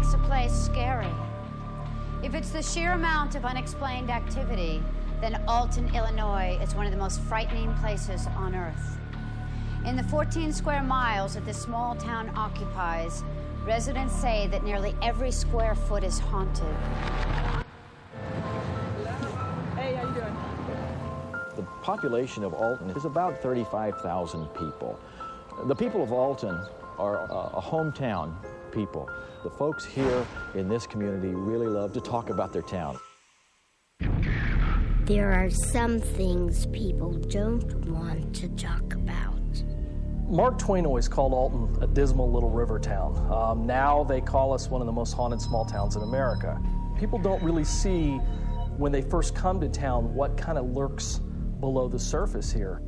makes a place scary? If it's the sheer amount of unexplained activity, then Alton, Illinois is one of the most frightening places on earth. In the 14 square miles that this small town occupies, residents say that nearly every square foot is haunted. Hey, how you doing? The population of Alton is about 35,000 people. The people of Alton are a hometown people. The folks here in this community really love to talk about their town. There are some things people don't want to talk about. Mark Twain always called Alton a dismal little river town. Now they call us one of the most haunted small towns in America. People don't really see, when they first come to town, what kind of lurks below the surface here.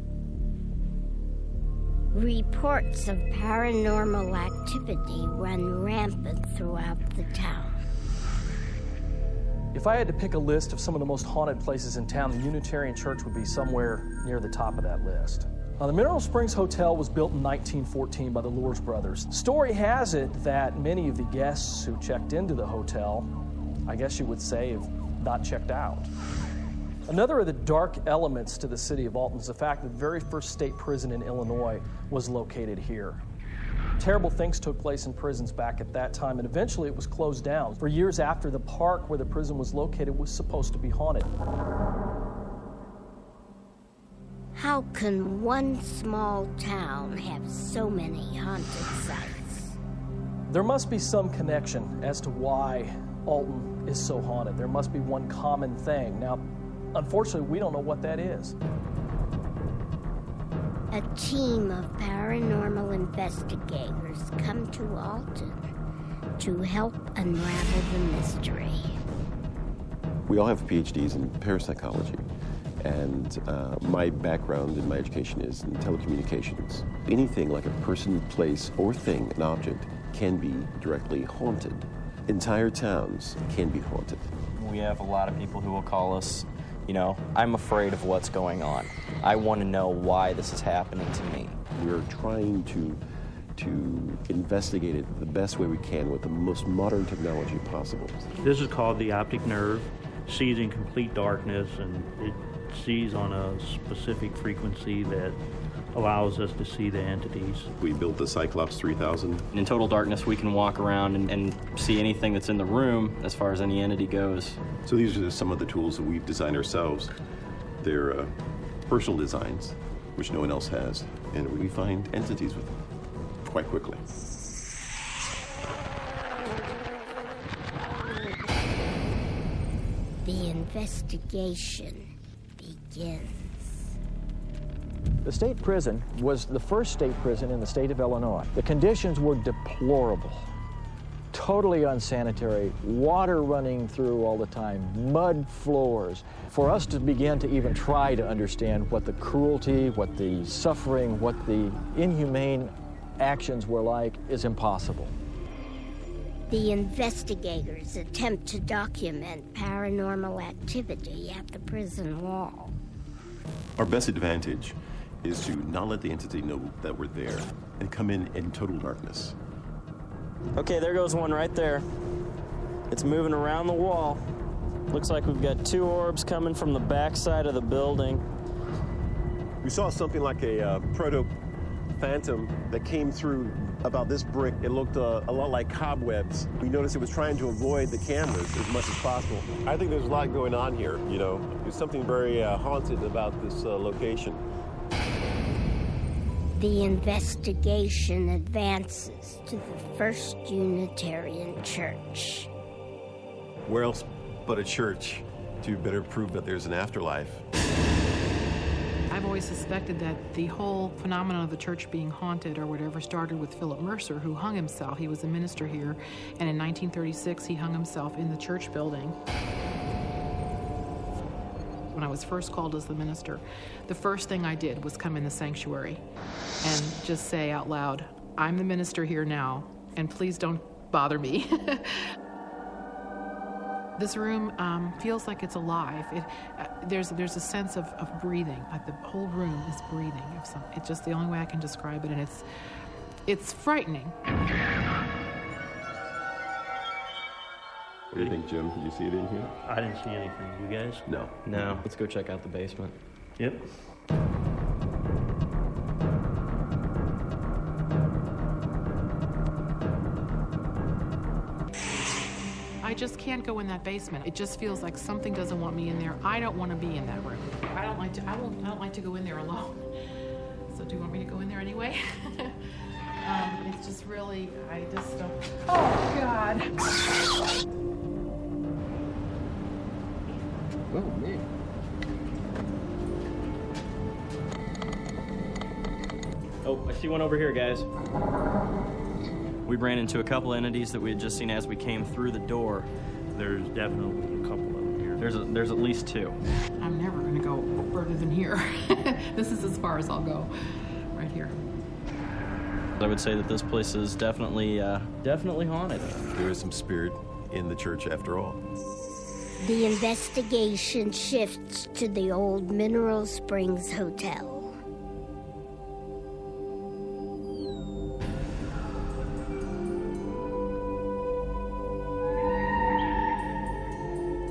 Reports of paranormal activity run rampant throughout the town. If I had to pick a list of some of the most haunted places in town, the Unitarian Church would be somewhere near the top of that list. The Mineral Springs Hotel was built in 1914 by the Loors brothers. Story has it that many of the guests who checked into the hotel, I guess you would say, have not checked out. Another of the dark elements to the city of Alton is the fact that the very first state prison in Illinois was located here. Terrible things took place in prisons back at that time, and eventually it was closed down. For years after, the park where the prison was located was supposed to be haunted. How can one small town have so many haunted sites? There must be some connection as to why Alton is so haunted. There must be one common thing. Now, unfortunately, we don't know what that is. A team of paranormal investigators come to Alton to help unravel the mystery. We all have PhDs in parapsychology, and my background in my education is in telecommunications. Anything like a person, place, or thing, an object, can be directly haunted. Entire towns can be haunted. We have a lot of people who will call us, you know, I'm afraid of what's going on. I want to know why this is happening to me. We're trying to investigate it the best way we can with the most modern technology possible. This is called the optic nerve. Sees in complete darkness, and it sees on a specific frequency that allows us to see the entities. We built the Cyclops 3000. In total darkness, we can walk around and see anything that's in the room as far as any entity goes. So these are just some of the tools that we've designed ourselves. They're personal designs, which no one else has, and we find entities with them quite quickly. The investigation begins. The state prison was the first state prison in the state of Illinois. The conditions were deplorable, totally unsanitary, water running through all the time, mud floors. For us to begin to even try to understand what the cruelty, what the suffering, what the inhumane actions were like is impossible. The investigators attempt to document paranormal activity at the prison wall. Our best advantage is to not let the entity know that we're there and come in total darkness. Okay, there goes one right there. It's moving around the wall. Looks like we've got two orbs coming from the back side of the building. We saw something like a proto-phantom that came through about this brick. It looked a lot like cobwebs. We noticed it was trying to avoid the cameras as much as possible. I think there's a lot going on here, you know. There's something very haunted about this location. The investigation advances to the First Unitarian Church. Where else but a church to better prove that there's an afterlife? I've always suspected that the whole phenomenon of the church being haunted or whatever started with Philip Mercer, who hung himself. He was a minister here, and in 1936 he hung himself in the church building. When I was first called as the minister, the first thing I did was come in the sanctuary and just say out loud, I'm the minister here now, and please don't bother me. This room feels like it's alive. There's a sense of breathing, like the whole room is breathing. It's just the only way I can describe it, and it's frightening. What do you think, Jim? Did you see it in here? I didn't see anything. You guys? No. No. Let's go check out the basement. Yep. I just can't go in that basement. It just feels like something doesn't want me in there. I don't want to be in that room. I don't like to go in there alone. So do you want me to go in there anyway? It's just really, I just don't. Oh God. Oh, man. Oh, I see one over here, guys. We ran into a couple entities that we had just seen as we came through the door. There's definitely a couple of them here. There's at least two. I'm never going to go further than here. This is as far as I'll go, right here. I would say that this place is definitely haunted. There is some spirit in the church after all. The investigation shifts to the old Mineral Springs Hotel.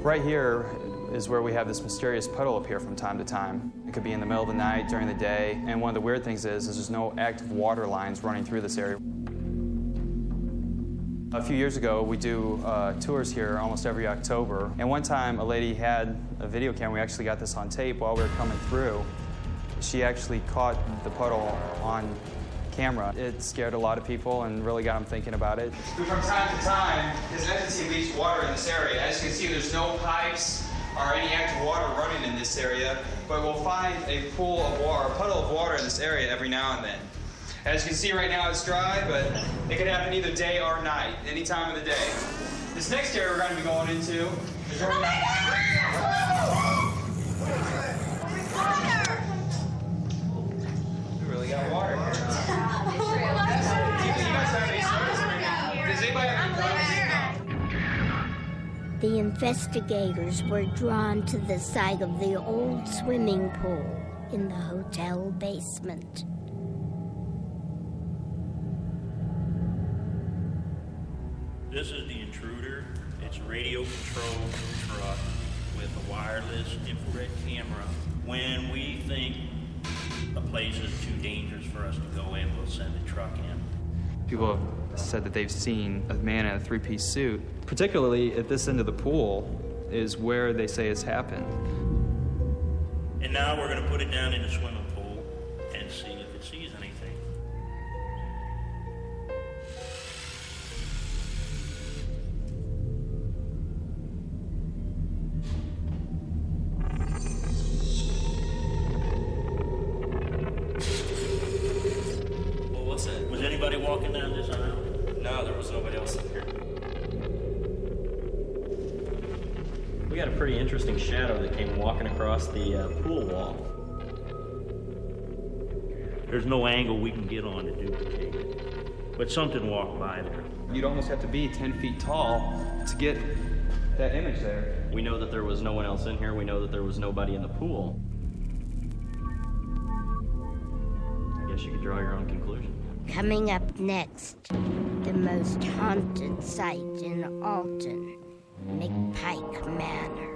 Right here is where we have this mysterious puddle appear from time to time. It could be in the middle of the night, during the day, and one of the weird things is there's no active water lines running through this area. A few years ago, we do tours here almost every October, and one time a lady had a video camera. We actually got this on tape while we were coming through. She actually caught the puddle on camera. It scared a lot of people and really got them thinking about it. From time to time, this entity leaks water in this area. As you can see, there's no pipes or any active water running in this area, but we'll find a pool of water, a puddle of water in this area every now and then. As you can see right now, it's dry, but it can happen either day or night, any time of the day. This next area we're going to be going into is where we really got water here. Does anybody have any? The investigators were drawn to the site of the old swimming pool in the hotel basement. This is the intruder. It's a radio-controlled truck with a wireless infrared camera. When we think a place is too dangerous for us to go in, we'll send a truck in. People have said that they've seen a man in a three-piece suit. Particularly at this end of the pool is where they say it's happened. And now we're going to put it down in the swimming pool and see if it sees anything. Was anybody walking down this aisle? No, there was nobody else in here. We got a pretty interesting shadow that came walking across the pool wall. There's no angle we can get on to duplicate it, but something walked by there. You'd almost have to be 10 feet tall to get that image there. We know that there was no one else in here. We know that there was nobody in the pool. I guess you could draw your own conclusion. Coming up next, the most haunted site in Alton, McPike Manor.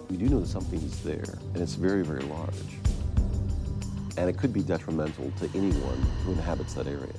We do know that something is there, and it's very, very large. And it could be detrimental to anyone who inhabits that area.